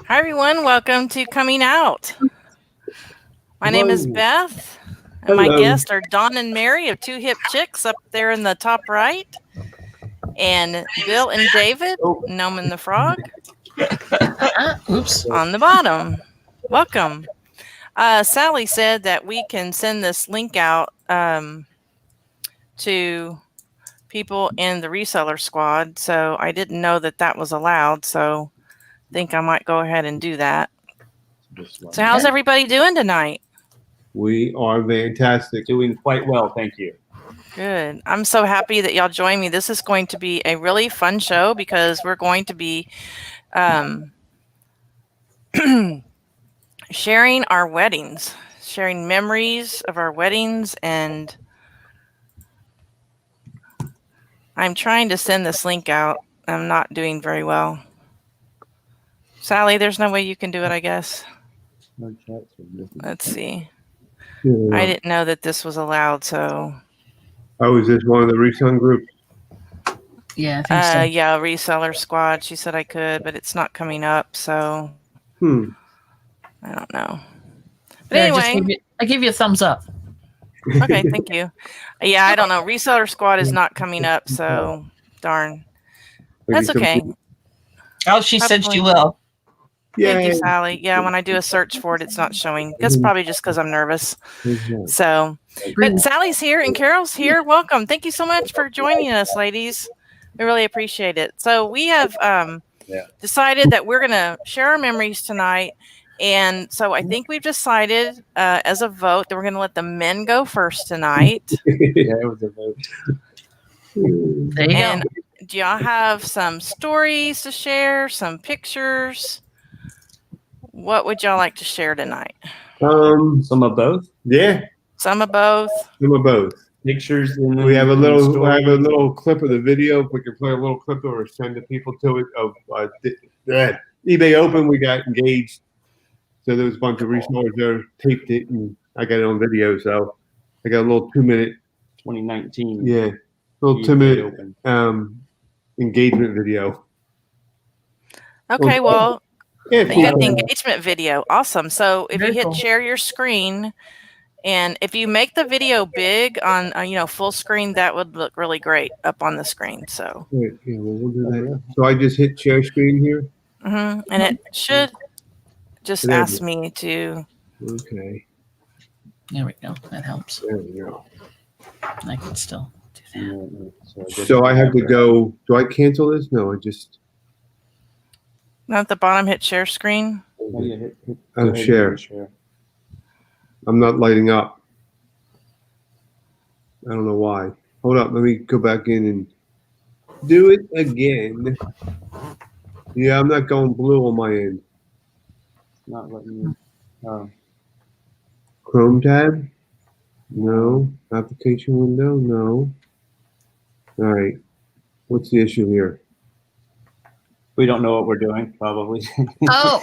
Hi, everyone. Welcome to Coming Out. My name is Beth, and my guests are Dawn and Mary of Two Hip Chicks up there in the top right, and Bill and David, Noman the Frog, Oops. on the bottom. Welcome. Sally said that we can send this link out to people in the reseller squad, so I didn't know that that was allowed, so I think I might go ahead and do that. So how's everybody doing tonight? We are fantastic. Doing quite well, thank you. Good. I'm so happy that y'all joined me. This is going to be a really fun show because we're going to be sharing our weddings, sharing memories of our weddings, and I'm trying to send this link out. I'm not doing very well. Sally, there's no way you can do it, I guess. Let's see. I didn't know that this was allowed, so. Oh, is this one of the resale groups? Yeah, I think so. Yeah, reseller squad. She said I could, but it's not coming up, so. I don't know. But There, anyway. I give you a thumbs up. Okay, thank you. Yeah, I don't know. Reseller squad is not coming up, so darn. That's okay. Oh, she said she will. Thank you, Sally. Yeah, when I do a search for it, it's not showing. That's probably just because I'm nervous. So, but Sally's here and Carol's here. Welcome. Thank you so much for joining us, ladies. We really appreciate it. So we have decided that we're going to share our memories tonight. And so I think we've decided as a vote that we're going to let the men go first tonight. Yeah, it was a vote. There you go. Do y'all have some stories to share, some pictures? What would y'all like to share tonight? Some of both. Yeah. Some of both. Some of both. Pictures. We have a little clip of the video. If we can play a little clip or send the people to it of eBay Open. We got engaged. So there was a bunch of resellers there, taped it, and I got it on video. So I got a little 2-minute. 2019. Yeah. Little 2-minute engagement video. Okay, well. Yeah, you got the engagement video. Awesome. So if you hit cool. share your screen, and if you make the video big on full screen, that would look really great up on the screen. So yeah, we'll do that. So I just hit share screen here. and it should just ask me to. Okay. There we go. That helps. There we go. I can still do that. So I have to go. Do I cancel this? No, I just. Not at the bottom, hit share screen. Share. I'm not lighting up. I don't know why. Hold up. Let me go back in and do it again. Yeah, I'm not going blue on my end. Not letting you. Chrome tab? No. Application window? No. All right. What's the issue here? We don't know what we're doing, probably. Oh,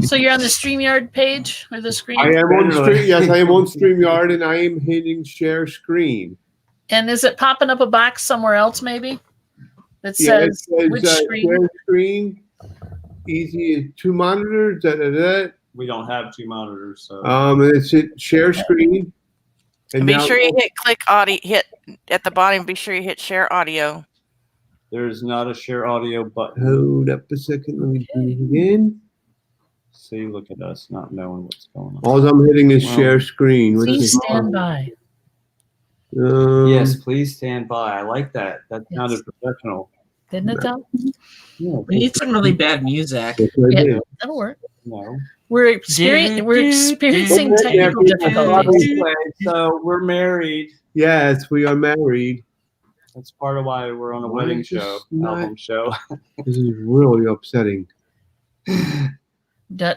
so you're on the StreamYard page or the screen? I am on Stream. Yes, I am on StreamYard, and I am hitting share screen. And is it popping up a box somewhere else, maybe? That says, which screen? Share screen. Easy 2 monitors. We don't have 2 monitors, so. And it's hit share screen. And be sure you hit click audio. Hit at the bottom. Be sure you hit share audio. There's not a share audio button. Hold up a second. Let me do it again. See, look at us not knowing what's going on. All I'm hitting is share screen. Please stand by. Yes, please stand by. I like that. That sounded professional. Didn't it, though? Yeah, We need some really bad music. Yeah, that'll work. No. We're experiencing technical difficulties. So we're married. Yes, we are married. That's part of why we're on a wedding show, album show. This is really upsetting.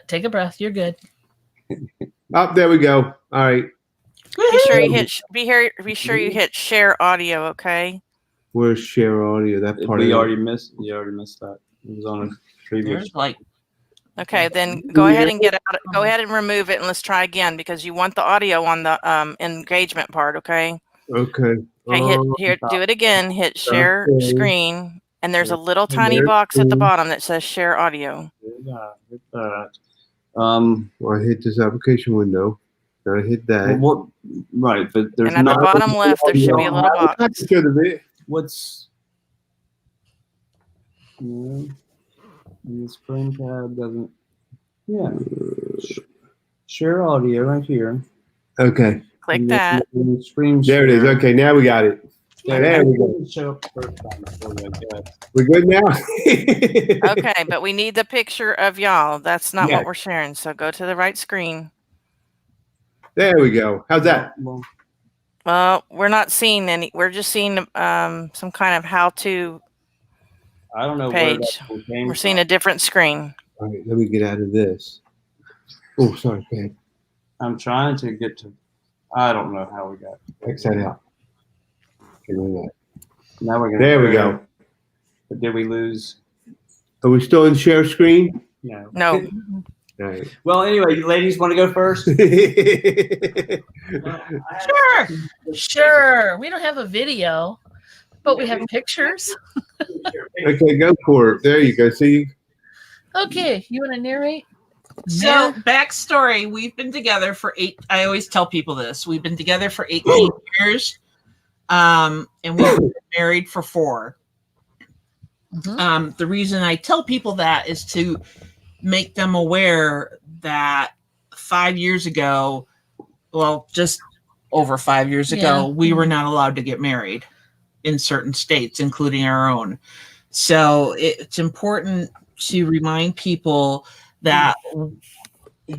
Take a breath. You're good. Oh, there we go. All right. Be sure you hit share audio. Okay. Where's share audio? That part. We already missed that. It was on a previous. Okay, then go ahead and get out. Go ahead and remove it, and let's try again because you want the audio on the engagement part. Okay. Okay. Okay. Hit here. Do it again. Hit share screen. And there's a little tiny box at the bottom that says share audio. Yeah, hit that. Well, I hit this application window. Gotta hit that. Well, right, but there's And at the not. bottom left, there should be a little box. What's the screen tab doesn't. Yeah. Share audio right here. Okay. Click that. Screen there it is. share. Okay, now we got it. There we go. Show up first time before we get. We're good now. Okay, but we need the picture of y'all. That's not Yeah. what we're sharing. So go to the right screen. There we go. How's that? Well, We're not seeing any. We're just seeing some kind of how-to I don't know page. where that came We're seeing from. a different screen. All right, let me get out of this. Oh, sorry, babe. I'm trying to get to. I don't know how we got. X that out. Get rid of that. Now we're gonna. There we go. But did we lose? Are we still in share screen? No. No. All right. Well, anyway, you ladies want to go first? Sure. Sure. We don't have a video, but we have pictures. Okay, go for it. There you go. See? Okay. You want to narrate? So, backstory: we've been together for I always tell people this. We've been together for 18 years, and we've been married for 4. Mhm. The reason I tell people that is to make them aware that 5 years ago, well, just over 5 years ago, we were not allowed to get married in certain states, including our own. So it's important to remind people that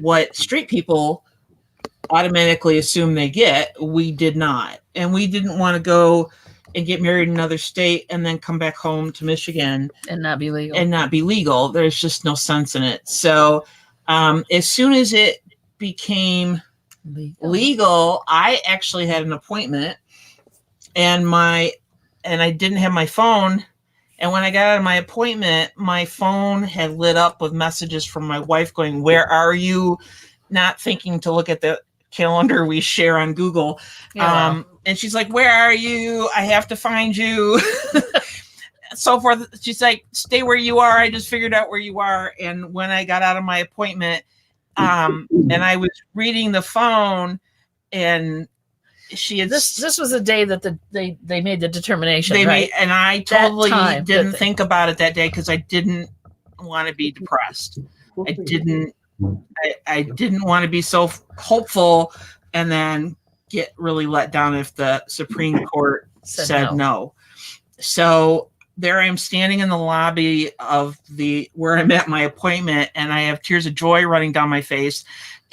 what straight people automatically assume they get, we did not. And we didn't want to go and get married in another state and then come back home to Michigan And not be legal. There's just no sense in it. So as soon as it became legal, I actually had an appointment and I didn't have my phone. And when I got out of my appointment, my phone had lit up with messages from my wife going, "Where are you?" Not thinking to look at the calendar we share on Google. Yeah. And she's like, "Where are you? I have to find you." So forth. She's like, "Stay where you are. I just figured out where you are." And when I got out of my appointment, and I was reading the phone, and she had This was the day that they made the determination, they right? made, and I totally didn't think about it that day because I didn't want to be depressed. I didn't want to be so hopeful and then get really let down if the Supreme Court said no. So there I am standing in the lobby of where I'm at my appointment, and I have tears of joy running down my face.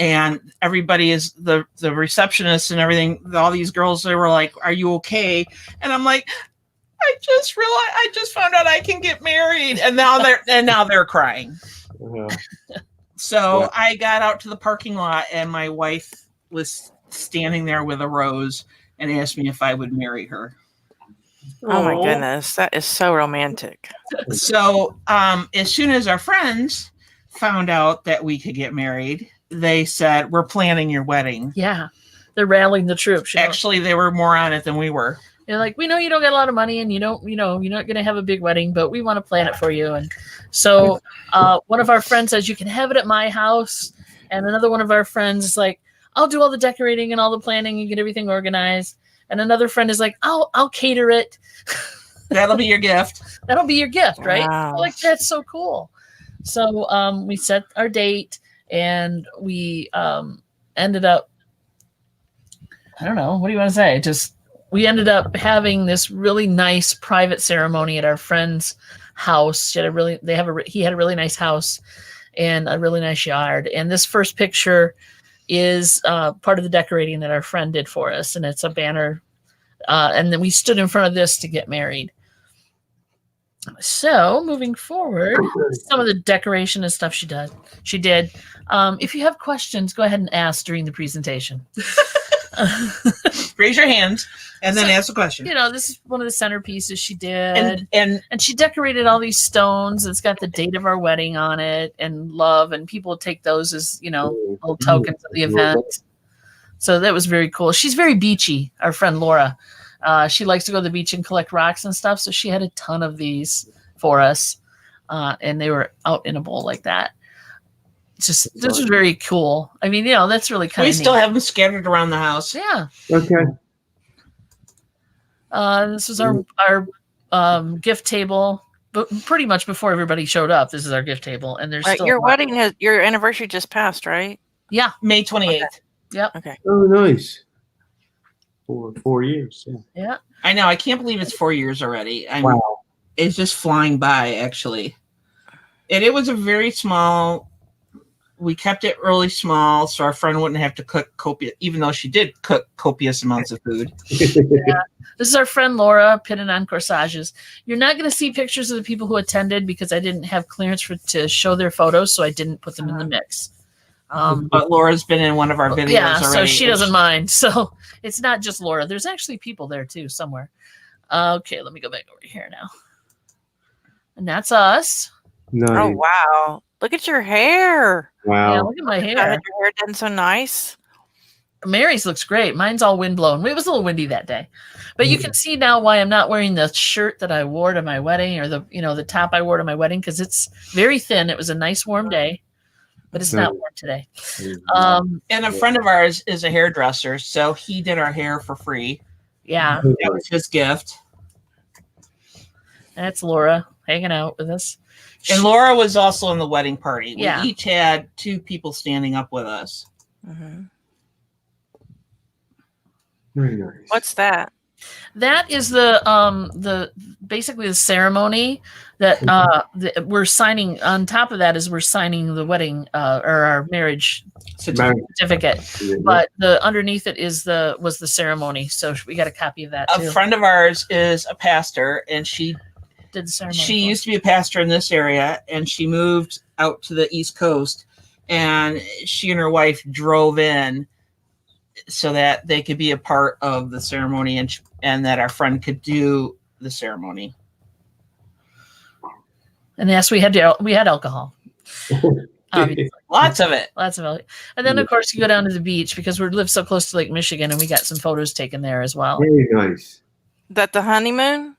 And everybody is the receptionist and everything. All these girls, they were like, "Are you okay?" And I'm like, I just realized I just found out I can get married. And now they're crying. So I got out to the parking lot and my wife was standing there with a rose and asked me if I would marry her. Oh my goodness, that is so romantic. So as soon as our friends found out that we could get married, they said, "We're planning your wedding." Yeah. They're rallying the troops. Actually, they were more on it than we were. They're like, "We know you don't got a lot of money and you're not going to have a big wedding, but we want to plan it for you." And so one of our friends says, "You can have it at my house." And another one of our friends is like, "I'll do all the decorating and all the planning and get everything organized." And another friend is like, I'll cater it. That'll be your gift. That'll be your gift, right? Wow. Like, that's so cool. So we set our date and we ended up, I don't know, what do you want to say? We ended up having this really nice private ceremony at our friend's house. He had a really nice house and a really nice yard. And this first picture is part of the decorating that our friend did for us. And it's a banner. And then we stood in front of this to get married. So moving forward, some of the decoration and stuff she did. If you have questions, go ahead and ask during the presentation. Raise your hand and then ask a question. This is one of the centerpieces she did. And she decorated all these stones. It's got the date of our wedding on it and love. And people take those as, little tokens of the event. So that was very cool. She's very beachy, our friend Laura. She likes to go to the beach and collect rocks and stuff. So she had a ton of these for us, and they were out in a bowl like that. This was very cool. I mean, that's really kind of. We still have them scattered around the house. Yeah. Okay. This is our gift table, but pretty much before everybody showed up. This is our gift table, and there's still your anniversary just passed, right? Yeah, May 28th. Okay. Yep. Okay. Oh, nice. 4 years. Yeah. Yeah. I know. I can't believe it's 4 years already. Wow. It's just flying by, actually. And it was a very small. We kept it really small, so our friend wouldn't have to cook copious, even though she did cook copious amounts of food. Yeah. This is our friend Laura, pinning on corsages. You're not going to see pictures of the people who attended because I didn't have clearance to show their photos, so I didn't put them in the mix. But Laura's been in one of our videos already. So she doesn't mind. So it's not just Laura. There's actually people there too somewhere. Okay, let me go back over here now. And that's us. Nice. Oh wow! Look at your hair. Wow. Yeah, look at my hair. Your hair done so nice. Mary's looks great. Mine's all wind blown. It was a little windy that day, but you can see now why I'm not wearing the shirt that I wore to my wedding or the top I wore to my wedding because it's very thin. It was a nice warm day, but it's not warm today. And a friend of ours is a hairdresser, so he did our hair for free. Yeah, that was his gift. That's Laura hanging out with us. And Laura was also in the wedding party. We Yeah. each had 2 people standing up with us. Mm-hmm. Very nice. What's that? That is the basically the ceremony that we're signing. On top of that is we're signing the wedding or our marriage certificate. But the underneath it was the ceremony. So we got a copy of that too. A friend of ours is a pastor, and she did the ceremony. She used to be a pastor in this area, and she moved out to the East Coast, and she and her wife drove in so that they could be a part of the ceremony and that our friend could do the ceremony. And yes, we had alcohol. Lots of it. Lots of it. And then, of course, you go down to the beach because we live so close to Lake Michigan, and we got some photos taken there as well. Very nice. That the honeymoon?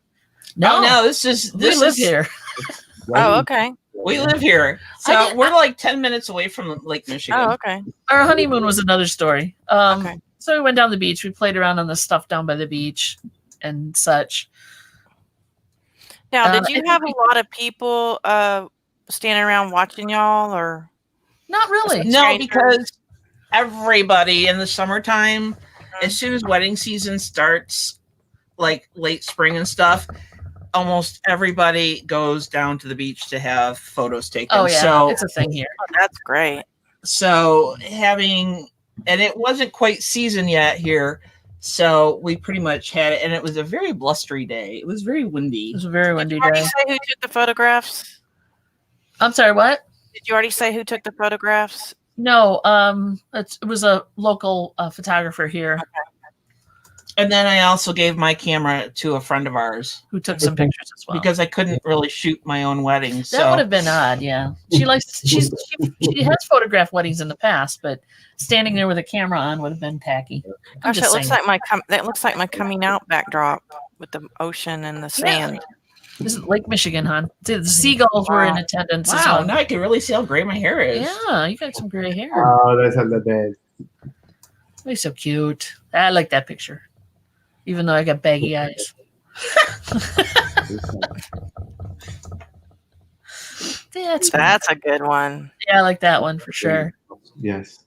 No, we live here. Oh, okay. We live here. So we're like 10 minutes away from Lake Michigan. Oh, okay. Our honeymoon was another story. Okay. So we went down the beach. We played around on the stuff down by the beach and such. Now, did you have a lot of people standing around watching y'all, or not really? No, because everybody in the summertime, as soon as wedding season starts, like late spring and stuff, almost everybody goes down to the beach to have photos taken. Oh yeah, so it's a thing here. Oh, that's great. So and it wasn't quite season yet here, so we pretty much had it, and it was a very blustery day. It was very windy. It was a very windy Did you already day. say who took the photographs? I'm sorry, what? Did you already say who took the photographs? No, it was a local photographer here. Okay. And then I also gave my camera to a friend of ours who took some pictures as well. because I couldn't really shoot my own wedding. That would have been odd. Yeah, she has photographed weddings in the past, but standing there with a camera on would have been tacky. Gosh, that looks like my coming out backdrop with the ocean and the sand. Yeah. This is Lake Michigan, hon. The seagulls were in attendance. Wow, as well. now I can really see how gray my hair is. Yeah, you got some gray hair. Oh, that's not that bad. You're so cute. I like that picture, even though I got baggy eyes. That's a good one. Yeah, I like that one for sure. Yes.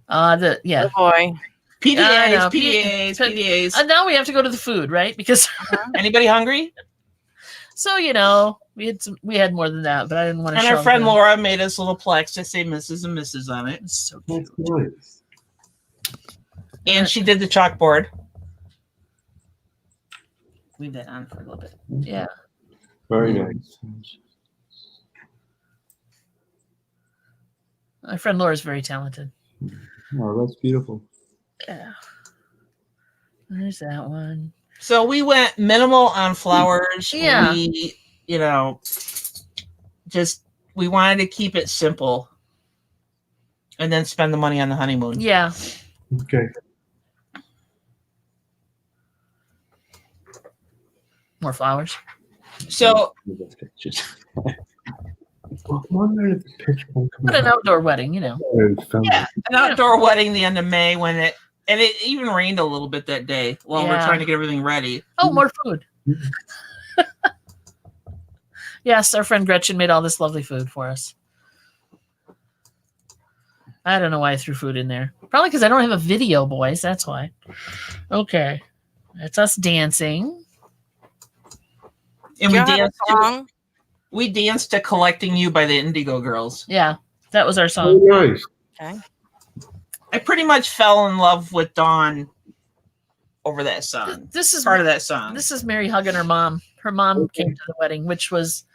Oh boy. PDAs. And now we have to go to the food, right? Because Anybody hungry? so we had more than that, but I didn't want to. And show our friend them. Laura made us little plaques that say Mrs. and Mrs. on it. It's so cute. That's nice. And she did the chalkboard. Leave that on for a little bit. Yeah. Very nice. My friend Laura is very talented. Oh, that's beautiful. Yeah. There's that one. So we went minimal on flowers. Yeah. We, we wanted to keep it simple and then spend the money on the honeymoon. Yeah. Okay. More flowers. So But an outdoor wedding, you know. yeah, an outdoor wedding the end of May and it even rained a little bit that day while we're trying to get everything ready. Oh, more food. Yes, our friend Gretchen made all this lovely food for us. I don't know why I threw food in there. Probably because I don't have a video, boys. That's why. Okay. That's us dancing. And we danced to Collecting You by the Indigo Girls. Yeah, that was our song. Oh, nice. Okay. I pretty much fell in love with Dawn over that song. This is part of that song. This is Mary hugging her mom. Her mom came to the wedding, which was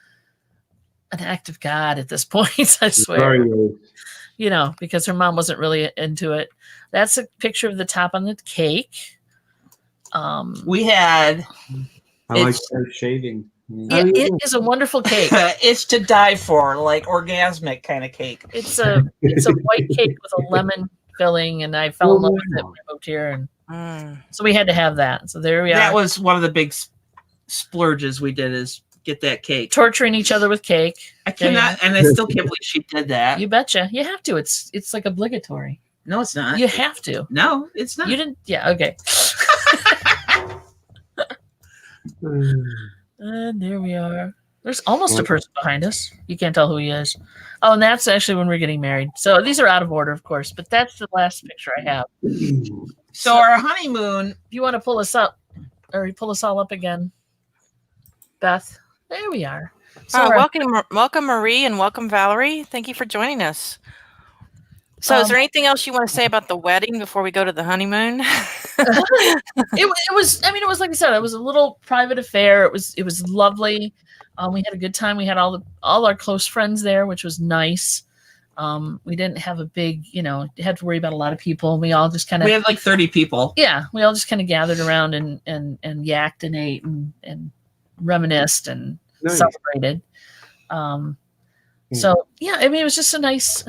an act of God at this point, I swear. You know, because her mom wasn't really into it. That's a picture of the top on the cake. We had... I like her shaving. Yeah, it is a wonderful cake. It's to die for, like orgasmic kind of cake. It's a white cake with a lemon filling, and I fell in love with it when I moved here, and so we had to have that. So there we are. That was one of the big splurges we did, is get that cake. Torturing each other with cake. I cannot, and I still can't believe she did that. You betcha. You have to. It's like obligatory. No, it's not. You have to. No, it's not. You didn't. Yeah. Okay. And there we are. There's almost a person behind us. You can't tell who he is. Oh, and that's actually when we're getting married. So these are out of order, of course, but that's the last picture I have. So our honeymoon. If you want to pull us up, or pull us all up again, Beth. There we are. So welcome, Marie, and welcome, Valerie. Thank you for joining us. So is there anything else you want to say about the wedding before we go to the honeymoon? It was, I mean, it was like I said, it was a little private affair. It was lovely. We had a good time. We had all our close friends there, which was nice. We didn't have a big, had to worry about a lot of people. We all just kind of, we had like 30 people. Yeah. We all just kind of gathered around and yacked and ate and reminisced and celebrated. So yeah, I mean, it was just a nice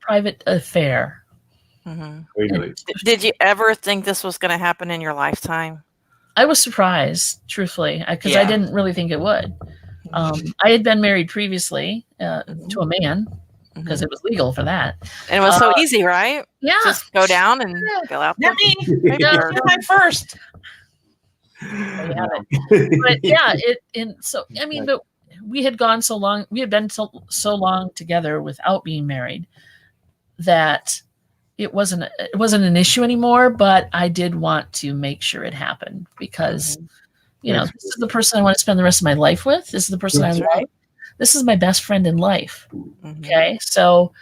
private affair. Mm-hmm. Did you ever think this was going to happen in your lifetime? I was surprised, truthfully, because I didn't really think it would. I had been married previously to a man because it was legal for that, and it was so easy, right? Yeah, just go down and go out there. You're my first. But yeah, but we had gone so long. We had been so long together without being married that it wasn't an issue anymore. But I did want to make sure it happened because, this is the person I want to spend the rest of my life with. This is the person I love. This is my best friend in life. Mm-hmm. Okay, so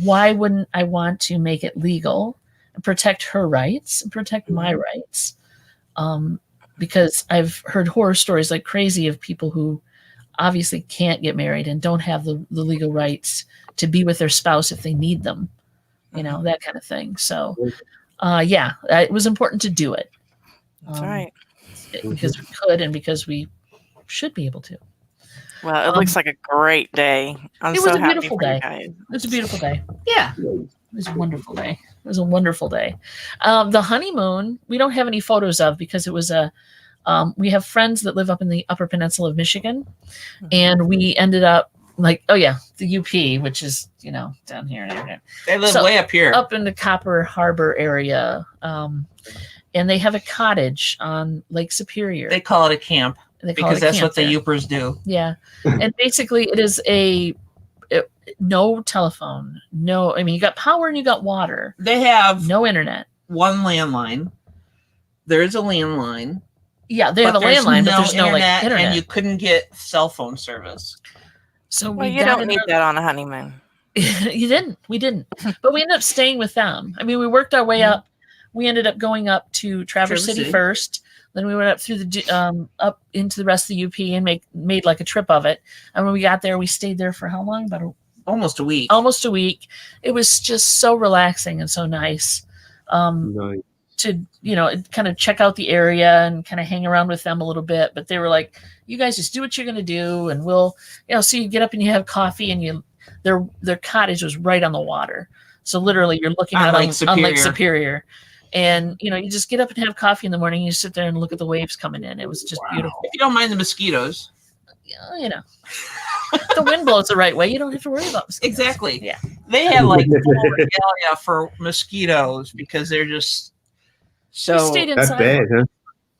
why wouldn't I want to make it legal and protect her rights and protect my rights? Because I've heard horror stories like crazy of people who obviously can't get married and don't have the legal rights to be with their spouse if they need them, that kind of thing. So, it was important to do it. That's right. Because we could and because we should be able to. Well, it looks like a great day. It was a beautiful day. It was a beautiful day. Yeah. It was a wonderful day. It was a wonderful day. The honeymoon, we don't have any photos of because it was we have friends that live up in the Upper Peninsula of Michigan. And we ended up the UP, which is, down here. They live way up here. Up in the Copper Harbor area. And they have a cottage on Lake Superior. They call it a camp. Because that's what the Yoopers do. Yeah. And basically it is no telephone. You got power and you got water. They have no internet. One landline. There is a landline. Yeah, they have a landline, but there's no internet. And you couldn't get cell phone service. So you don't need that on a honeymoon. You didn't. We didn't. But we ended up staying with them. I mean, we worked our way up. We ended up going up to Traverse City first. Then we went up through up into the rest of the UP and made like a trip of it. And when we got there, we stayed there for how long? About almost a week. Almost a week. It was just so relaxing and so nice. To kind of check out the area and kind of hang around with them a little bit. But they were like, "You guys just do what you're going to do, and we'll." So you get up and you have coffee, and their cottage was right on the water. So literally, you're looking out on Lake Superior. And, you just get up and have coffee in the morning. You sit there and look at the waves coming in. It was just beautiful. If you don't mind the mosquitoes. you know, if the wind blows the right way, you don't have to worry about mosquitoes. Exactly. Yeah. They had like full regalia for mosquitoes because they're just so. We stayed That's inside. bad, huh?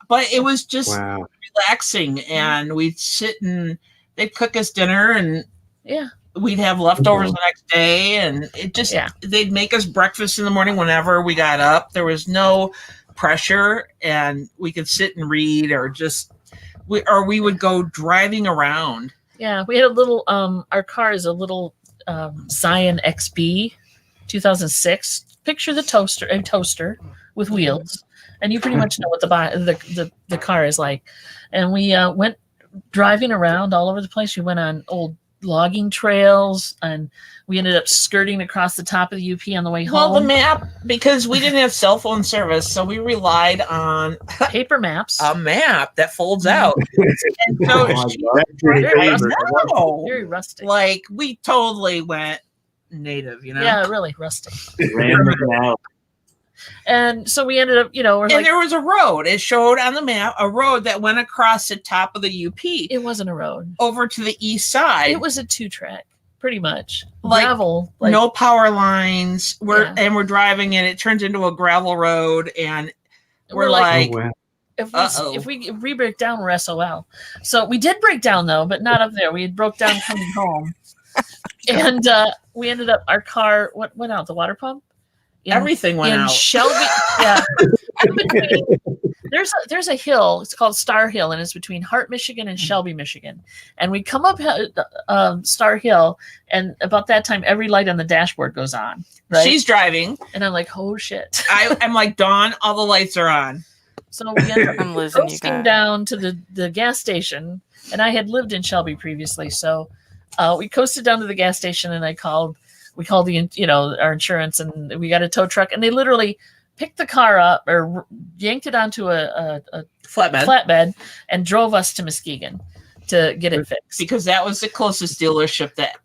But it was just Wow. relaxing, and we'd sit and they'd cook us dinner, and Yeah. we'd have leftovers the next day, and it just they'd make us breakfast in the morning whenever we got up. There was no pressure, and we could sit and read, or just we would go driving around. Yeah, we had a little our car is a little Scion XB 2006. Picture a toaster with wheels, and you pretty much know what the car is like. And we went driving around all over the place. We went on old logging trails, and we ended up skirting across the top of the UP on the way home. Well, the map, because we didn't have cell phone service, so we relied on paper maps. A map that folds out. And so very rustic. Like, we totally went native, you know? Yeah, really rustic. And so we ended up, there was a road. It showed on the map a road that went across the top of the UP. It wasn't a road. Over to the east side. It was a 2-track, pretty much. Like, gravel. No power lines. We're driving, and it turns into a gravel road, and we're like, if we break down, we're SOL. So we did break down, though, but not up there. We had broke down coming home. And we ended up, our car, what went out? The water pump? Everything went out. Shelby, yeah. There's a hill. It's called Star Hill, and it's between Hart, Michigan, and Shelby, Michigan. And we come up Star Hill, and about that time, every light on the dashboard goes on. Right? She's driving, and I'm like, "Oh shit!" I'm like, "Dawn, all the lights are on." So we ended up coasting down to the gas station, and I had lived in Shelby previously, so we coasted down to the gas station, and we called our insurance, and we got a tow truck, and they literally picked the car up or yanked it onto a flatbed and drove us to Muskegon to get it fixed. Because that was the closest dealership that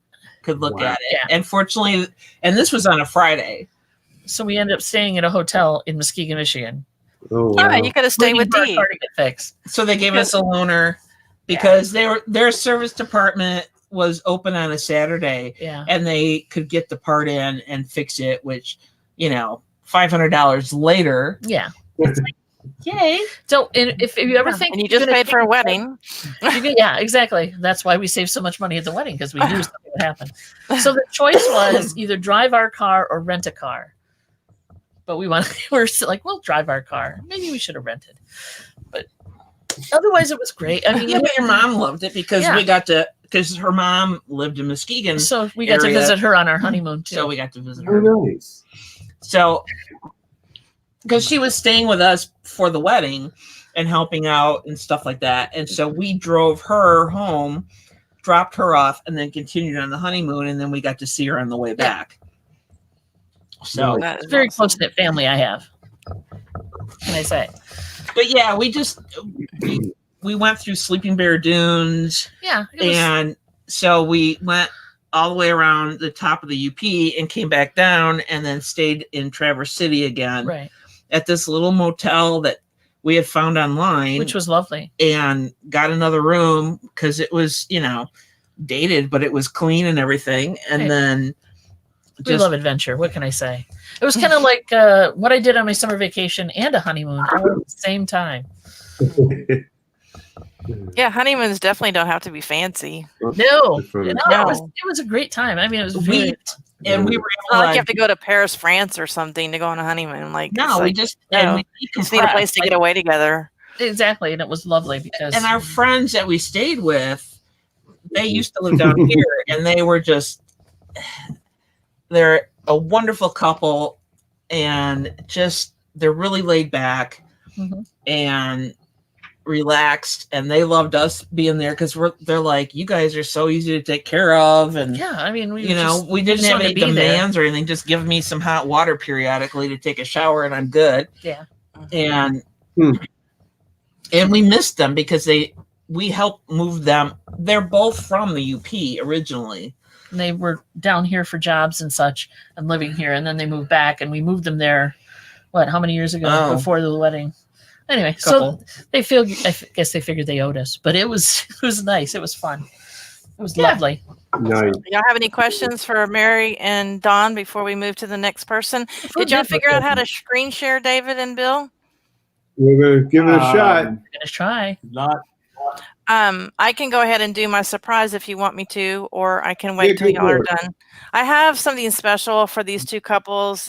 could look at it. Yeah. And fortunately, and this was on a Friday. So we ended up staying at a hotel in Muskegon, Michigan. Oh, wow. You could have stayed with Dee. To get fixed. So they gave us a loaner because their service department was open on a Saturday, and they could get the part in and fix it, which, $500 later. Yeah. It's like, yay. So if you ever think... And you just paid for a wedding. Yeah, exactly. That's why we saved so much money at the wedding, because we knew something would happen. So the choice was either drive our car or rent a car. But we're like, we'll drive our car. Maybe we should have rented. But otherwise, it was great. I mean, but your mom loved it because because her mom lived in Muskegon. So we got to visit her on our honeymoon, too. So we got to visit her. Oh, nice. So, because she was staying with us for the wedding and helping out and stuff like that. And so we drove her home, dropped her off, and then continued on the honeymoon. And then we got to see her on the way back. So it's a very close-knit family I have. Can I say? But yeah, we went through Sleeping Bear Dunes. Yeah. And so we went all the way around the top of the UP and came back down and then stayed in Traverse City again. Right. At this little motel that we had found online. Which was lovely. And got another room because it was, dated, but it was clean and everything. And then... We love adventure. What can I say? It was kind of like what I did on my summer vacation and a honeymoon all at the same time. Yeah, honeymoons definitely don't have to be fancy. No. It was a great time. I mean, it was and we were like you have to go to Paris, France, or something to go on a honeymoon. Like we just need a place to get away together. Exactly, and it was lovely because our friends that we stayed with, they used to live down here, and they were just. They're a wonderful couple, and they're really laid back and relaxed, and they loved us being there because they're like, you guys are so easy to take care of, and I mean, we didn't have any demands or anything. Just give me some hot water periodically to take a shower, and I'm good. Yeah, and we missed them because we helped move them. They're both from the UP originally. And they were down here for jobs and such and living here. And then they moved back and we moved them there. How many years ago before the wedding? Anyway, so they feel. I guess they figured they owed us, but it was nice. It was fun. It was lovely. Nice. Y'all have any questions for Mary and Dawn before we move to the next person? Did y'all figure out how to screen share, David and Bill? We're gonna give it a shot. Gonna try. I can go ahead and do my surprise if you want me to, or I can wait till y'all are done. I have something special for these two couples.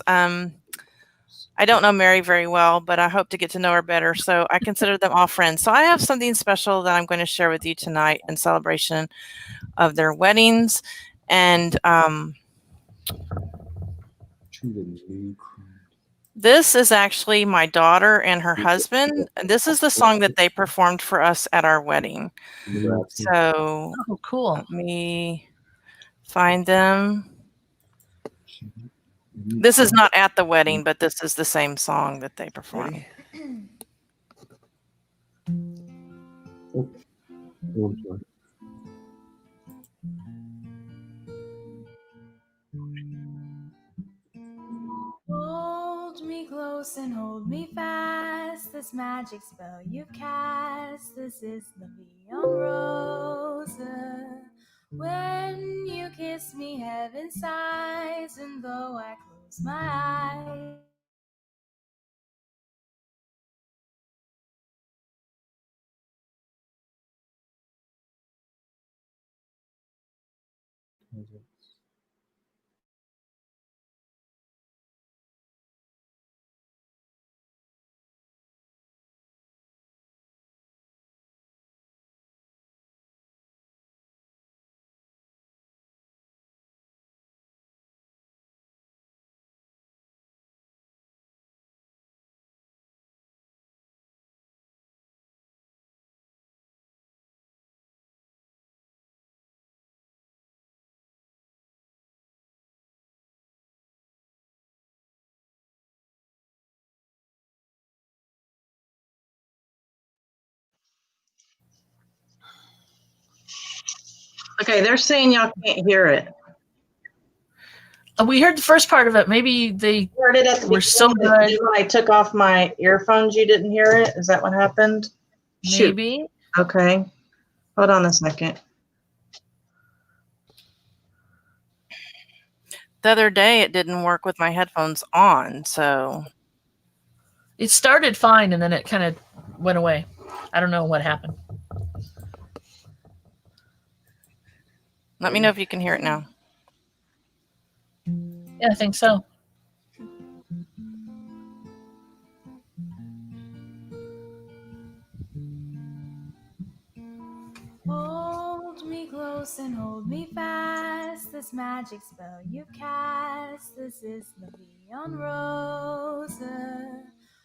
I don't know Mary very well, but I hope to get to know her better. So I consider them all friends. So I have something special that I'm going to share with you tonight in celebration of their weddings. And this is actually my daughter and her husband. And this is the song that they performed for us at our wedding. So cool. Let me find them. This is not at the wedding, but this is the same song that they performed. Hold me close and hold me fast. This magic spell you cast. This is the Beyond Rosa. When you kiss me, heaven sighs, and though I close my eyes. Okay, they're saying y'all can't hear it. We heard the first part of it. Maybe they heard it at the were so good. When I took off my earphones, you didn't hear it? Is that what happened? Maybe. Shoot. Okay. Hold on a second. The other day, it didn't work with my headphones on, so. It started fine, and then it kind of went away. I don't know what happened. Let me know if you can hear it now. Yeah, I think so. Hold me close and hold me fast. This magic spell you cast. This is the Beyond Rosa.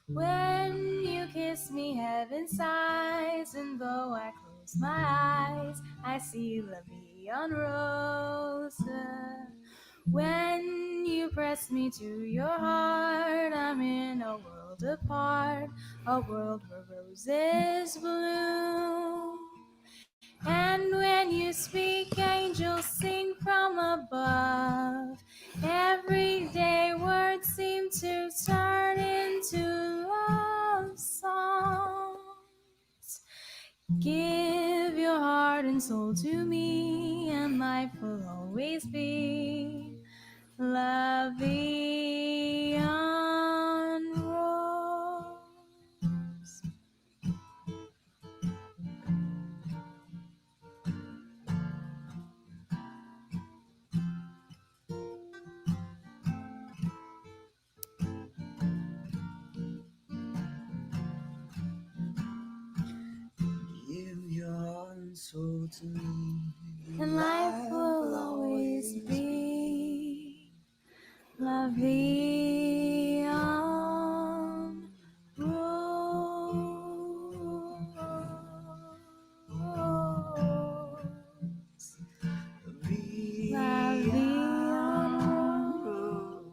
When you kiss me, heaven sighs, and though I close my eyes, I see the Beyond Rosa. When you press me to your heart, I'm in a world apart, a world where roses bloom. And when you speak, angels sing from above. Everyday words seem to turn into love songs. Give your heart and soul to me, and life will always be La Vie en Rose. Soul to me, and life will always be La Vie en Rose. La Vie en Rose.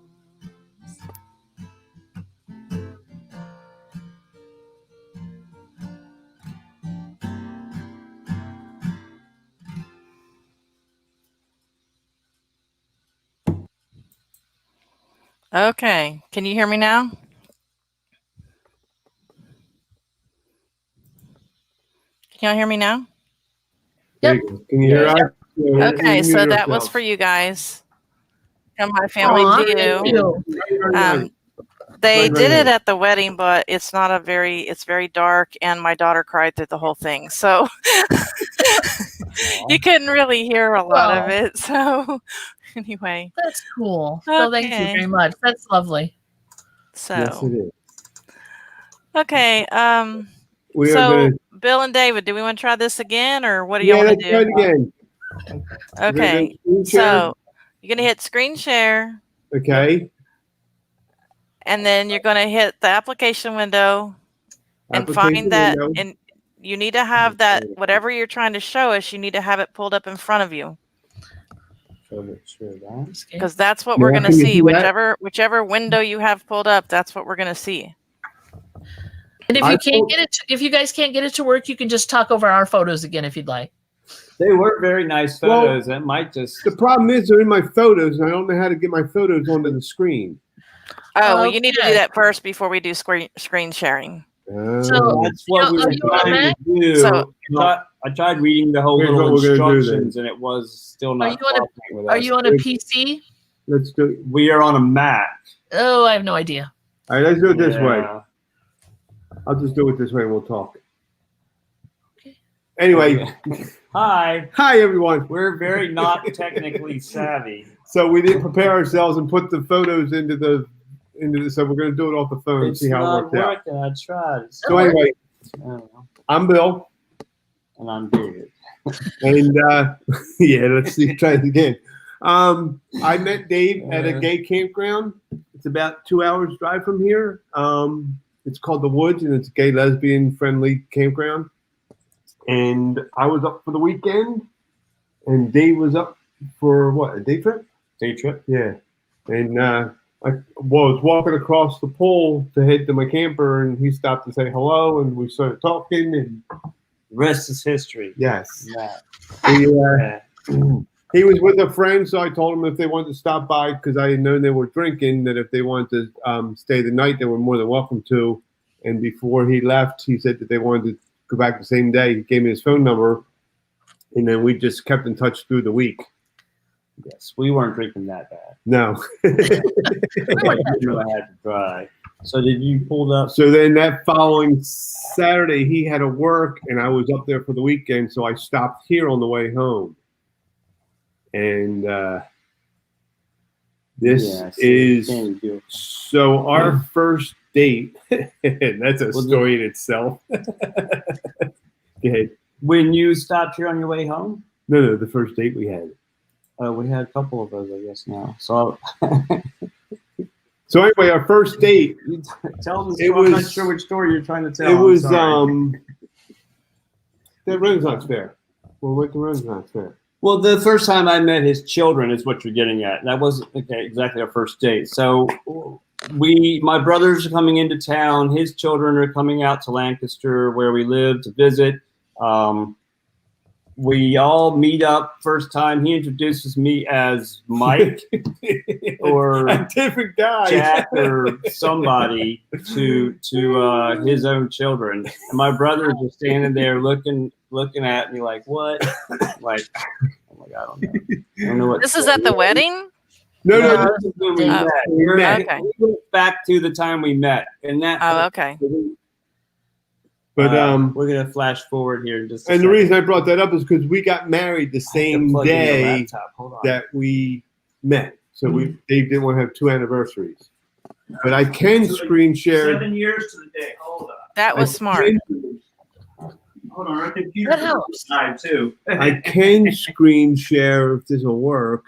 Okay, can you hear me now? Can y'all hear me now? Yep. Can you hear us? Yeah, Okay, so mute that was ourselves. for you guys. From my family Aw, to thank you. you. Very nice. They Very did it nice. at the wedding, but it's not a very, it's very dark, and my daughter cried through the whole thing. So you couldn't really hear a lot of Well. it. So anyway. That's cool. So thank you very much. That's lovely. So Yes, it is. okay. We are So gonna, Bill and David, do we want to try this again, or what do y'all yeah, want to let's try do? it again. We're gonna Okay. do screen share. So you're gonna hit screen share, Okay. and then you're gonna hit the application window and Application find that, window. and you need to have that, whatever you're trying to show us, you need to have it pulled up in front of you, because that's what we're Yeah, gonna can you see. see that? Whichever window you have pulled up, that's what we're gonna see. And if I you can't told- get it, if you guys can't get it to work, you can just talk over our photos again if you'd like. They were very nice Well, photos. That might just. The problem is they're in my photos, and I don't know how to get my photos onto the screen. Oh, well, you need to do Okay. that first before we do screen sharing. So- That's what we are were you on a trying Mac? to do. So- I tried reading the whole Here's little what we're gonna do instructions, and it was still Are not you on a- cooperating with Are us. you on a PC? Let's do it. We are on a Mac. Oh, I have no idea. All right, let's do it this way. Yeah. I'll just do it this way and we'll talk. Okay. Anyway, Hi. hi everyone. We're very not technically savvy. So we didn't prepare ourselves and put the photos into the so we're going to do it off the phone and It's see how it not works out. working. I tried. So anyway, I don't know. I'm Bill, And I'm David. and yeah, let's see, try it again. I met Dave at a gay campground. It's about 2 hours drive from here. It's called The Woods, and it's a gay, lesbian friendly campground. And I was up for the weekend, and Dave was up for what, a day trip? Day trip. Yeah. And I was walking across the pool to head to my camper, and he stopped to say hello, and we started talking. And The rest is history. yes, Yeah. he was with a friend, so I told him if they wanted to stop by, because I had known they were drinking, that if they wanted to stay the night, they were more than welcome to. And before he left, he said that they wanted to go back the same day. He gave me his phone number, and then we just kept in touch through the week. Yes, we weren't drinking that bad. No. I had to try. So did you pull up? So then that following Saturday, he had to work, and I was up there for the weekend, so I stopped here on the way home. And this is so our first date. That's a story in itself. Okay. When you stopped here on your way home? No, the first date we had. We had a couple of those, I guess, now. So So anyway, our first date. Tell them. It I'm not was- sure which story you're trying to tell. It I'm was sorry. the Renaissance Fair. We went to Renaissance Fair. Well, the first time I met his children is what you're getting at. That wasn't exactly our first date. So my brothers are coming into town. His children are coming out to Lancaster, where we live, to visit. We all meet up first time. He introduces me as Mike or a different guy, Jack or somebody to his own children. And my brothers are standing there looking at me like, what? Like, oh my God, I don't know what. This is at the wedding? No, This is when we met. Okay. We went back to the time we met, and that. Oh, okay. But we're gonna flash forward here in just. and the reason I brought that up is because we got married the same day that we met. So Dave didn't want to have 2 anniversaries. But I can screen share. 7 years to the day. Hold on. That was smart. Hold on. Our computer That helps. died too. I can screen share, if this will work,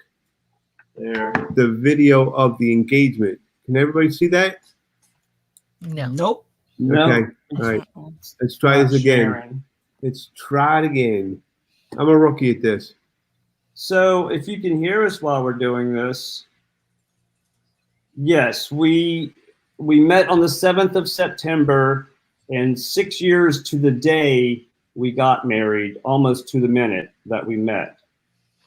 There. the video of the engagement. Can everybody see that? No. Nope. Okay. All right. Let's try this again. Sharing. Let's try it again. I'm a rookie at this. So if you can hear us while we're doing this, yes, we met on the 7th of September, and 6 years to the day we got married, almost to the minute that we met.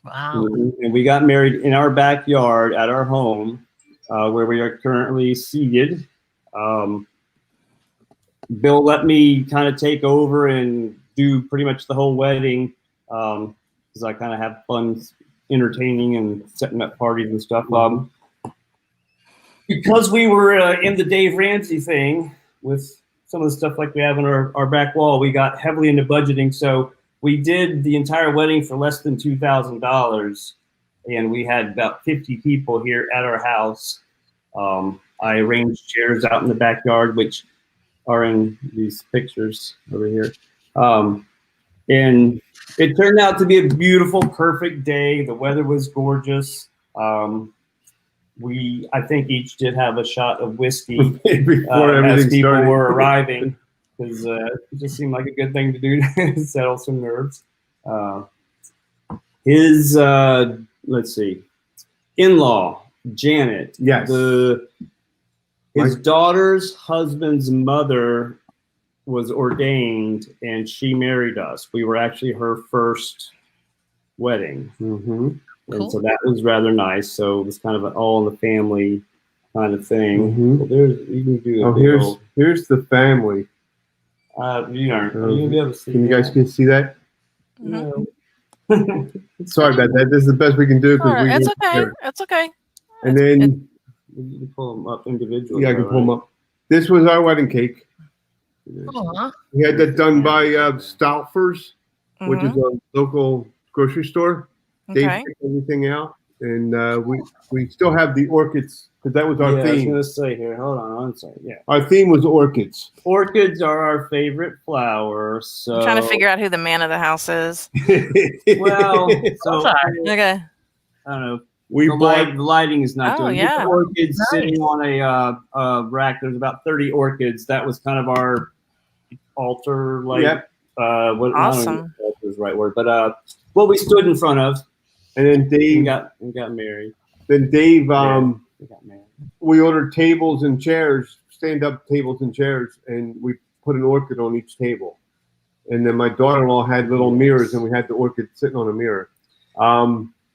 Wow. And we got married in our backyard at our home, where we are currently seated. Bill let me kind of take over and do pretty much the whole wedding because I kind of have fun entertaining and setting up parties and stuff. Because we were in the Dave Ramsey thing with some of the stuff like we have on our back wall, we got heavily into budgeting. So we did the entire wedding for less than $2,000, and we had about 50 people here at our house. I arranged chairs out in the backyard, which are in these pictures over here. And it turned out to be a beautiful, perfect day. The weather was gorgeous. We, I think, each did have a shot of whiskey before as everything people started. were arriving, because it just seemed like a good thing to do to settle some nerves. His, let's see, in-law, Janet. Yes. His daughter's husband's mother was ordained, and she married us. We were actually her first wedding. Mm-hmm. Cool. And so that was rather nice. So it was kind of an all in the family kind of thing. Mm-hmm. Well, there's, you can do here's the family. you aren't. Are you gonna be able to see Can you guys that? see that? No. Sorry about that. This is the best we can do because we. It's okay. It's okay. And then You can pull them up individually. yeah, I can pull them up. This was our wedding cake. Aw. We had that done by Stouffer's, which is a local grocery store. They Okay. picked everything out, and we still have the orchids because that was our I was theme. gonna say here. Hold on one second. Yeah. Our theme was orchids. Orchids are our favorite flower. So I'm trying to figure out who the man of the house is. Well, so Sorry. Okay. I don't know. we The bought lighting is not Oh, doing. yeah. The orchids Nice. sitting on a rack. There's about 30 orchids. That was kind of our altar, like Yep. what I don't know Awesome. if that's the right word, but what we stood in front of. and then We Dave. got married. Then Dave. We got married. We ordered tables and chairs, stand-up tables and chairs, and we put an orchid on each table. And then my daughter-in-law had little mirrors, and we had the orchid sitting on a mirror.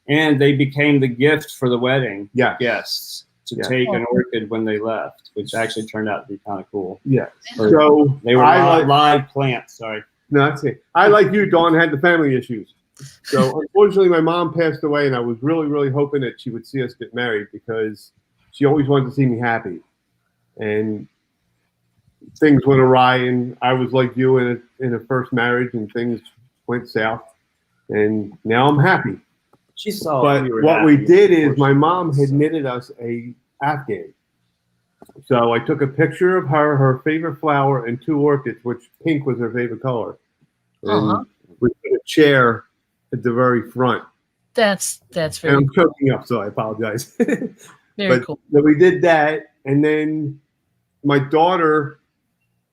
And they became the gift for the wedding Yeah. guests to Yeah. take an orchid when they left, which actually turned out to be kind of cool. Yeah. So They were I live plants. Sorry. No, that's it. I, like you, Dawn, had the family issues. So unfortunately, my mom passed away, and I was really, really hoping that she would see us get married because she always wanted to see me happy. And things went awry, and I was like you in a first marriage, and things went south. And now I'm happy. She saw. But we were what we happy, did of is course. my mom had knitted us a Afghan. So I took a picture of her favorite flower, and 2 orchids, which pink was her favorite color. And Aw. we put a chair at the very front. That's And very I'm choking up, so I apologize. very but cool. so we did that, and then my daughter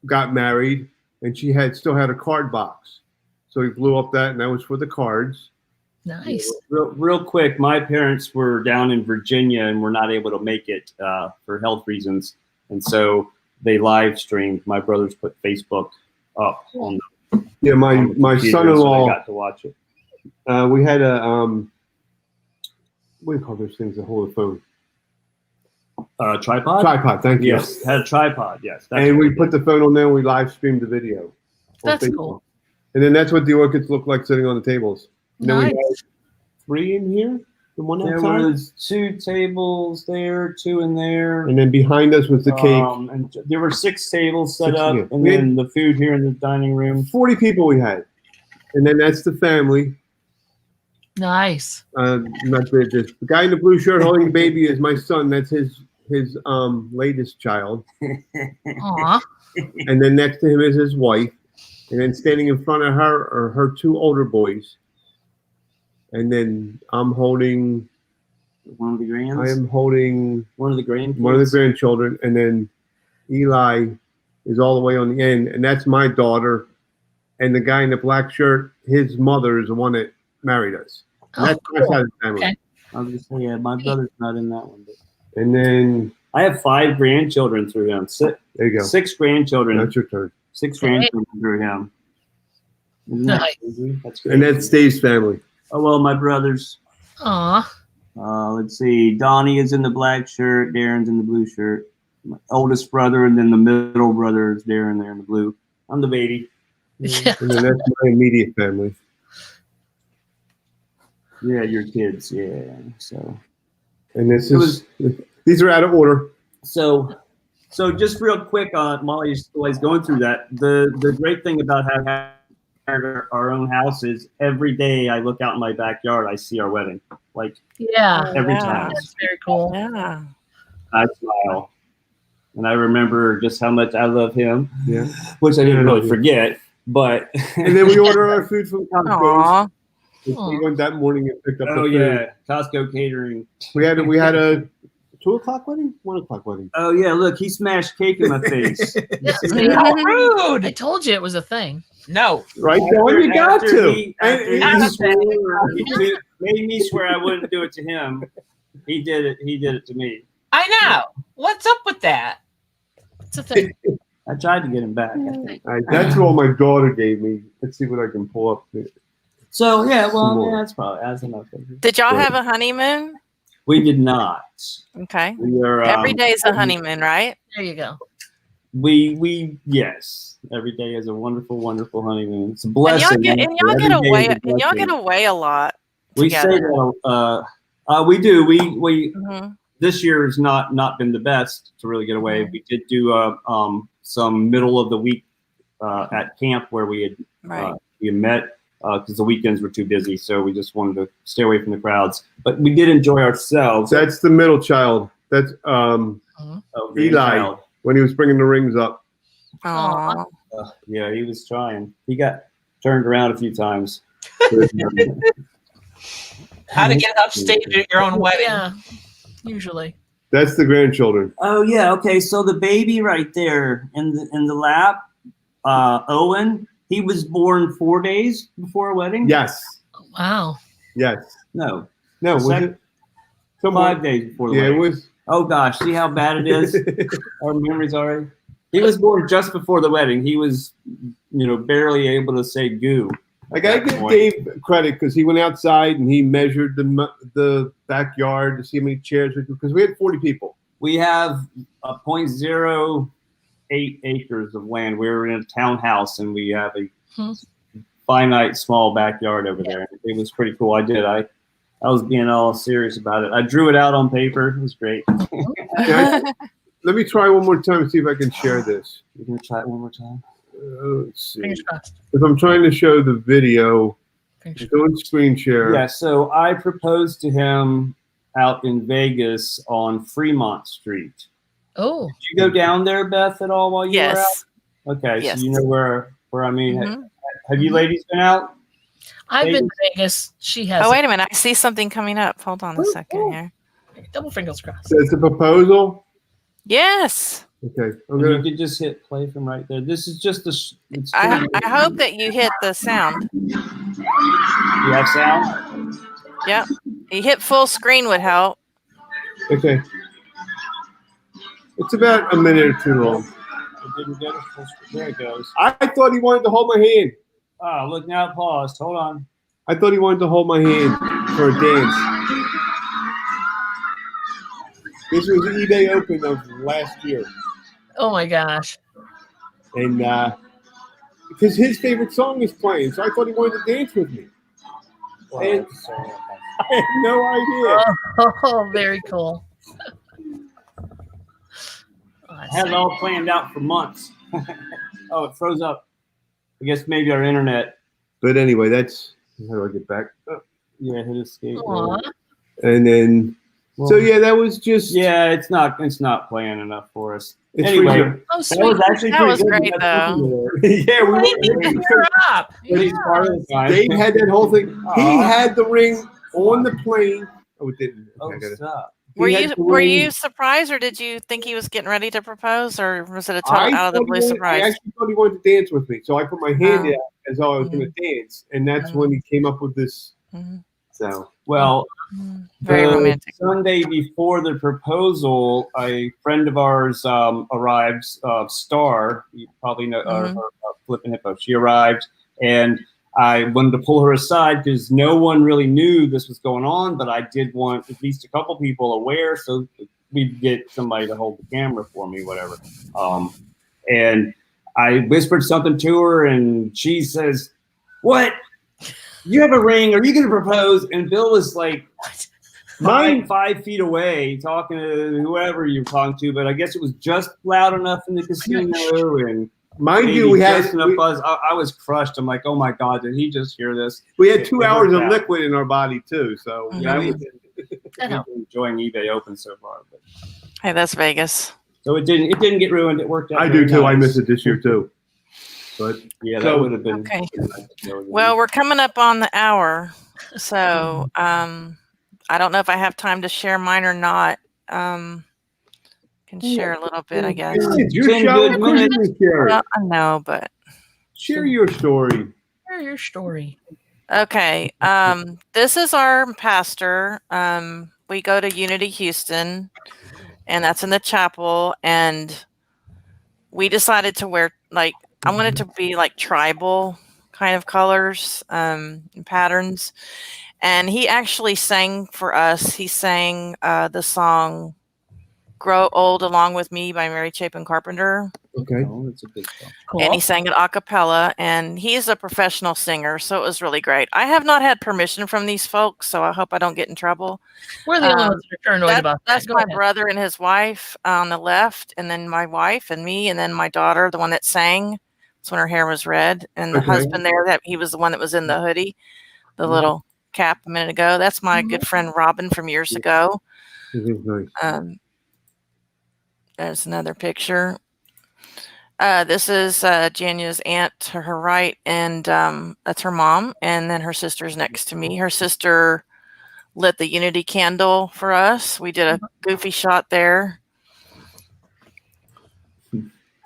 got married, and she still had a card box. So we blew up that, and that was for the cards. Nice. Real quick, my parents were down in Virginia and were not able to make it for health reasons, and so they live streamed. My brothers put Facebook up on Yeah, my the computer, son-in-law. so I got to watch it. We had a what do you call those things that hold the phone? Tripod. Tripod. Thank you. Yes, had a tripod. Yes, that's And what we we put did. the phone on there. And we live streamed the video. on That's Facebook. cool. And then that's what the orchids look like sitting on the tables. And then we Nice. had 3 in here. The one There outside. was 2 tables there, 2 in there. And then behind us was the cake. And there were 6 tables set 6, up, yeah. and then the food here in the dining room. 40 people we had. And then that's the family. Nice. Not the guy in the blue shirt holding the baby is my son. That's his latest child. Aw. And then next to him is his wife. And then standing in front of her are her 2 older boys. And then I'm holding One of the grands. I am holding one of the grandkids. one of the grandchildren, and then Eli is all the way on the end, and that's my daughter. And the guy in the black shirt, his mother is the one that married us. And Oh, that's my cool. side of the family. Okay. I was just saying, yeah, my brother's not in that one. But And then I have 5 grandchildren through him. there you go. 6 grandchildren. That's your turn. 6 grandchildren through him. Isn't that Nice. crazy? That's crazy. And that's Dave's family. Oh well, my brothers. Aw. Let's see. Donnie is in the black shirt. Darren's in the blue shirt. My oldest brother, and then the middle brother is Darren there in the blue. I'm the baby. Yeah. And then that's my immediate family. Yeah, your kids. Yeah. So. And these are out of order. So just real quick on Molly's always going through that. The great thing about having our own house is every day I look out in my backyard, I see our wedding. Like every time. That's very cool. Yeah. I smile. And I remember just how much I love him. Yeah. Which I didn't really forget. But and then we order our food from Costco. We went that morning and picked up the food. Yeah, Costco catering. We had a 2:00 wedding, 1:00 wedding. Oh yeah, look, he smashed cake in my face. Rude! I told you it was a thing. No, right? Dawn, you got to. He made me swear I wouldn't do it to him. He did it. He did it to me. I know. What's up with that? It's a thing. I tried to get him back. I think. That's all my daughter gave me. Let's see what I can pull up. So yeah, well, that's enough. Did y'all have a honeymoon? We did not. Okay. We are every day is a honeymoon, right? There you go. We yes. Every day is a wonderful, wonderful honeymoon. It's a blessing. And y'all get away a lot. We say that we do. We this year has not been the best to really get away. We did do some middle of the week at camp where we had we met because the weekends were too busy, so we just wanted to stay away from the crowds. But we did enjoy ourselves. That's the middle child. That's Eli when he was bringing the rings up. Aww. Yeah, he was trying. He got turned around a few times. How to get upstage at your own wedding? Yeah, usually. That's the grandchildren. Oh yeah, okay. So the baby right there in the lap, Owen. He was born 4 days before our wedding. Yes. Wow. Yes. No. Was it? 5 days before the wedding. It was. Oh gosh, see how bad it is. Our memories already. He was born just before the wedding. He was, barely able to say goo. I gotta give Dave credit because he went outside and he measured the backyard to see how many chairs because we had 40 people. We have a 0.08 acres of land. We were in a townhouse and we have a finite small backyard over there. It was pretty cool. I was being all serious about it. I drew it out on paper. It was great. Let me try one more time and see if I can share this. You can try it one more time. Let's see. If I'm trying to show the video, doing screen share. Yeah, so I proposed to him out in Vegas on Fremont Street. Oh. Did you go down there, Beth, at all while you were out? Okay, yes. So you know where I mean. Have you ladies been out? I've been to Vegas. She has. Oh, wait a minute. I see something coming up. Hold on a second here. Double fingers crossed. So it's a proposal? Yes. Okay. You could just hit play from right there. This is just I hope that you hit the sound. You have sound? Yep. You hit full screen would help. Okay. It's about a minute or two long. It didn't get it full screen. There it goes. I thought he wanted to hold my hand. Oh, look, now it paused. Hold on. I thought he wanted to hold my hand for a dance. This was the eBay Open of last year. Oh my gosh. And because his favorite song is playing, so I thought he wanted to dance with me. And I had no idea. Oh, very cool. I had it all planned out for months. Oh, it froze up. I guess maybe our internet. But anyway, that's how do I get back? Yeah, hit escape. And then, so yeah, that was just. Yeah, it's not playing enough for us. It's anyway, sweet. that was actually that was great though. Yeah, we You're up. Dave had that whole thing. He had the ring on the plane. Oh, it didn't. Oh, stop. Were you surprised, or did you think he was getting ready to propose, or was it a total out of the blue surprise? I actually thought he wanted to dance with me, so I put my hand out as though I was going to dance, and that's when he came up with this. So, well, very romantic. Sunday before the proposal, a friend of ours arrived. Star, you probably know, Flippin' Hippo. She arrived, and I wanted to pull her aside because no one really knew this was going on, but I did want at least a couple people aware so we'd get somebody to hold the camera for me, whatever. And I whispered something to her, and she says, "What? You have a ring? Are you going to propose?" And Bill was like 5 feet away talking to whoever you're talking to, but I guess it was just loud enough in the casino. And mind you, we had enough buzz. I was crushed. I'm like, oh my God, did he just hear this? We had 2 hours of liquid in our body too. So yeah, we've been enjoying eBay Open so far. But. Hey, that's Vegas. So it didn't get ruined. It worked out. I do too. Nice. I missed it this year too. But yeah, that would have been okay. Well, we're coming up on the hour, so I don't know if I have time to share mine or not. Can share a little bit, I guess. It's your show. Well, I know, but share your story. Share your story. Okay. This is our pastor. We go to Unity Houston, and that's in the chapel. And we decided to wear I wanted to be like tribal kind of colors and patterns. And he actually sang for us. He sang the song "Grow Old Along with Me" by Mary Chapin Carpenter. Okay. Oh, that's a big song. Cool. And he sang it a cappella, and he's a professional singer, so it was really great. I have not had permission from these folks, so I hope I don't get in trouble. We're the only ones that are paranoid about that. That's my brother and his wife on the left, and then my wife and me, and then my daughter, the one that sang. That's when her hair was red, and the husband there, that he was the one that was in the hoodie, the little cap a minute ago. That's my good friend Robin from years ago. Nice. There's another picture. This is Jania's aunt to her right, and that's her mom, and then her sister's next to me. Her sister lit the Unity candle for us. We did a goofy shot there.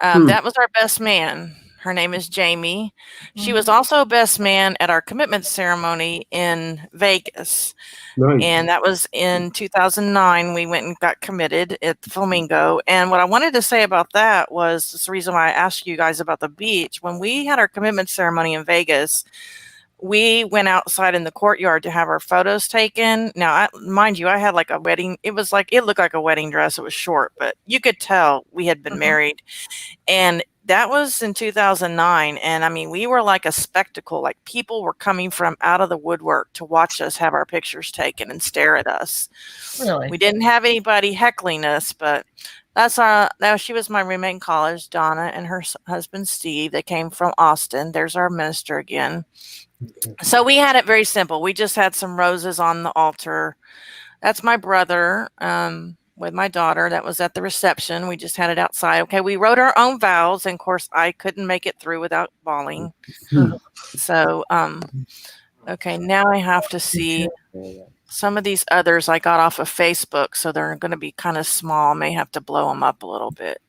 That was our best man. Her name is Jamie. She was also best man at our commitment ceremony in Vegas. Nice. And that was in 2009. We went and got committed at the Flamingo. And what I wanted to say about that was the reason why I asked you guys about the beach. When we had our commitment ceremony in Vegas, we went outside in the courtyard to have our photos taken. Now, mind you, I had like a wedding. It looked like a wedding dress. It was short, but you could tell we had been married. And that was in 2009. And I mean, we were like a spectacle. Like people were coming from out of the woodwork to watch us have our pictures taken and stare at us. Really? We didn't have anybody heckling us, but she was my roommate in college, Donna, and her husband, Steve. They came from Austin. There's our minister again. So we had it very simple. We just had some roses on the altar. That's my brother. With my daughter that was at the reception. We just had it outside. Okay, we wrote our own vows, and of course I couldn't make it through without bawling. So okay, now I have to see some of these others I got off of Facebook, so they're going to be kind of small. May have to blow them up a little bit.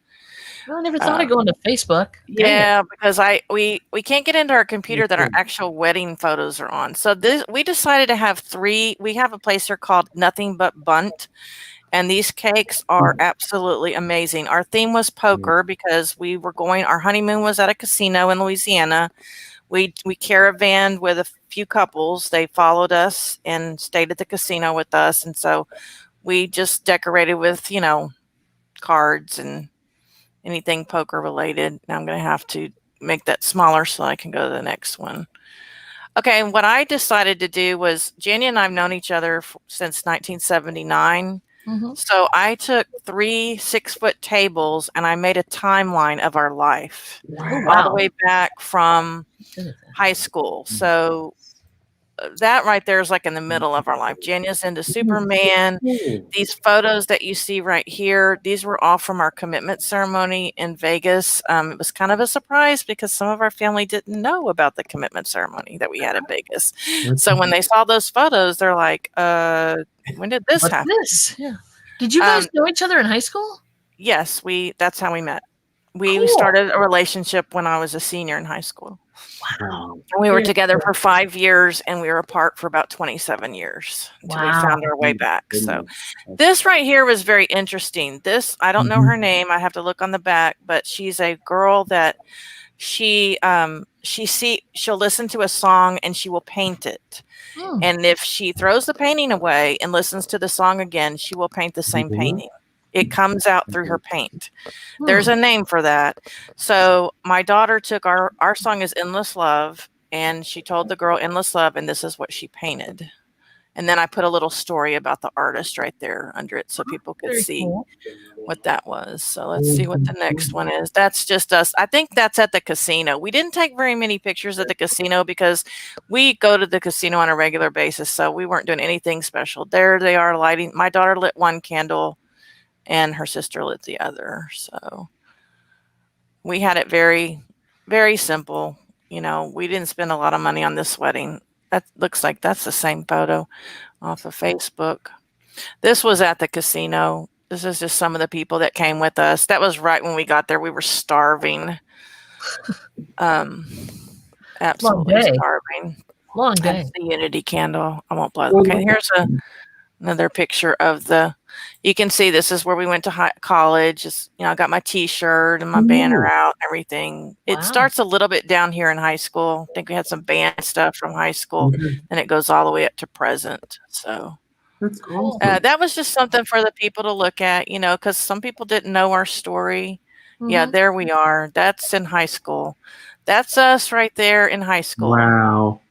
I never thought of going to Facebook. Yeah, because we can't get into our computer that our actual wedding photos are on. So we decided to have 3. We have a place here called Nothing But Bunt. And these cakes are absolutely amazing. Our theme was poker because our honeymoon was at a casino in Louisiana. We caravanned with a few couples. They followed us and stayed at the casino with us. And so we just decorated with, cards and anything poker related. Now I'm going to have to make that smaller so I can go to the next one. Okay. And what I decided to do was Jania and I have known each other since 1979. So I took 3 6-foot tables and I made a timeline of our life all the way back from high school. So that right there is like in the middle of our life. Jania's into Superman. These photos that you see right here, these were all from our commitment ceremony in Vegas. It was kind of a surprise because some of our family didn't know about the commitment ceremony that we had in Vegas. So when they saw those photos, they're like, when did this happen? Yeah. Did you guys know each other in high school? Yes, that's how we met. We started a relationship when I was a senior in high school. Wow. And we were together for 5 years and we were apart for about 27 years until we found our way back. So this right here was very interesting. I don't know her name. I have to look on the back, but she's a girl that she'll listen to a song and she will paint it. And if she throws the painting away and listens to the song again, she will paint the same painting. It comes out through her paint. There's a name for that. So my daughter took our song is Endless Love, and she told the girl Endless Love, and this is what she painted. And then I put a little story about the artist right there under it so people could see what that was. So let's see what the next one is. That's just us. I think that's at the casino. We didn't take very many pictures at the casino because we go to the casino on a regular basis. So we weren't doing anything special. There they are lighting. My daughter lit one candle and her sister lit the other. So we had it very, very simple. You know, we didn't spend a lot of money on this wedding. That looks like that's the same photo off of Facebook. This was at the casino. This is just some of the people that came with us. That was right when we got there. We were starving. Absolutely starving. Long day. That's the Unity candle. I won't blow. Okay, here's another picture of the. You can see this is where we went to college. It's, you know, I got my T-shirt and my banner out, and everything. It starts a little bit down here in high school. I think we had some band stuff from high school, and it goes all the way up to present. So That's cool. that was just something for the people to look at, you know, because some people didn't know our story. Yeah, there we are. That's in high school. That's us right there in high school. Wow.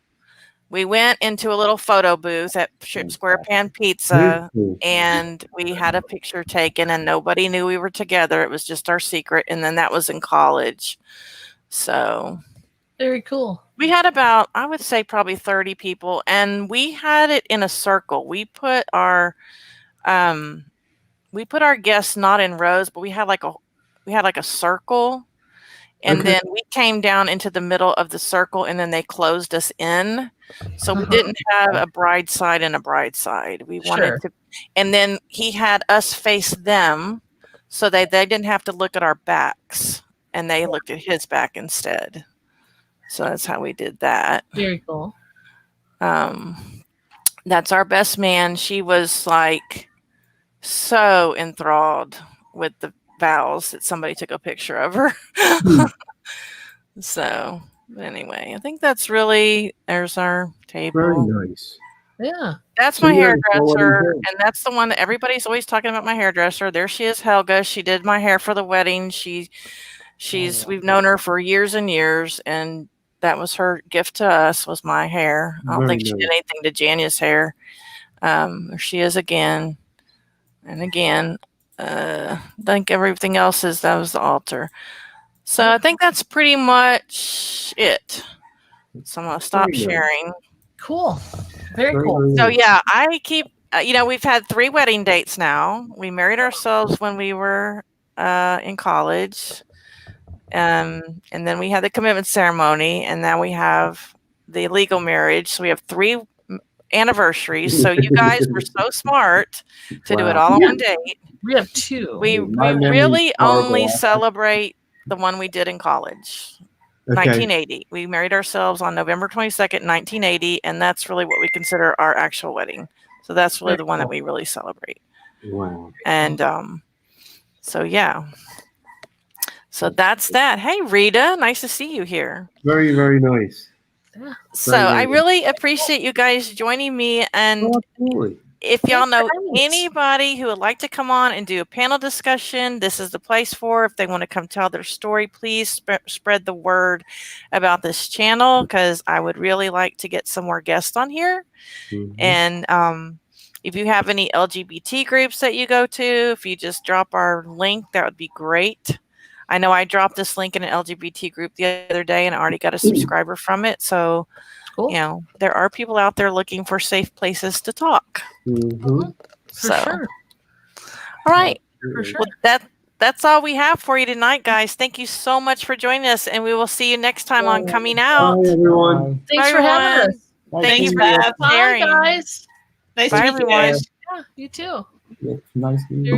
We went into a little photo booth at Square Pan Pizza, and we had a picture taken, and nobody knew we were together. It was just our secret. And then that was in college. So very cool. We had about, I would say, probably 30 people, and we had it in a circle. We put our guests not in rows, but we had like a circle. And then we came down into the middle of the circle, and then they closed us in. So we didn't have a bride side and a bride side. We wanted to, and then he had us face them so they didn't have to look at our backs, and they looked at his back instead. So that's how we did that. Very cool. That's our best man. She was like so enthralled with the vows that somebody took a picture of her. So anyway, I think that's really, there's our table. Very nice. Yeah. That's my hairdresser, and that's the one that everybody's always talking about, my hairdresser. There she is, Helga. She did my hair for the wedding. We've known her for years and years, and that was her gift to us, was my hair. I don't think she did anything to Jania's hair. There she is again. And again, I think everything else that was the altar. So I think that's pretty much it. So I'm going to stop sharing. Cool. Very cool. So yeah, I keep, we've had 3 wedding dates now. We married ourselves when we were in college. And then we had the commitment ceremony, and now we have the legal marriage. So we have 3 anniversaries. So you guys were so smart to do it all on one date. We have 2. We really only celebrate the one we did in college. 1980. We married ourselves on November 22nd, 1980, and that's really what we consider our actual wedding. So that's really the one that we really celebrate. Wow. And so yeah. So that's that. Hey Rita, nice to see you here. Very, very nice. So I really appreciate you guys joining me, and if y'all know anybody who would like to come on and do a panel discussion, this is the place for. If they want to come tell their story, please spread the word about this channel, because I would really like to get some more guests on here. And if you have any LGBT groups that you go to, if you just drop our link, that would be great. I know I dropped this link in an LGBT group the other day, and I already got a subscriber from it. So, there are people out there looking for safe places to talk. For sure. All right. For sure. Well, that's all we have for you tonight, guys. Thank you so much for joining us, and we will see you next time on Coming Out. Bye, everyone. Thanks for having us. Thank you for sharing. Bye, guys. Nice Bye, to meet you everyone. guys. Yeah, you too. Nice meeting you.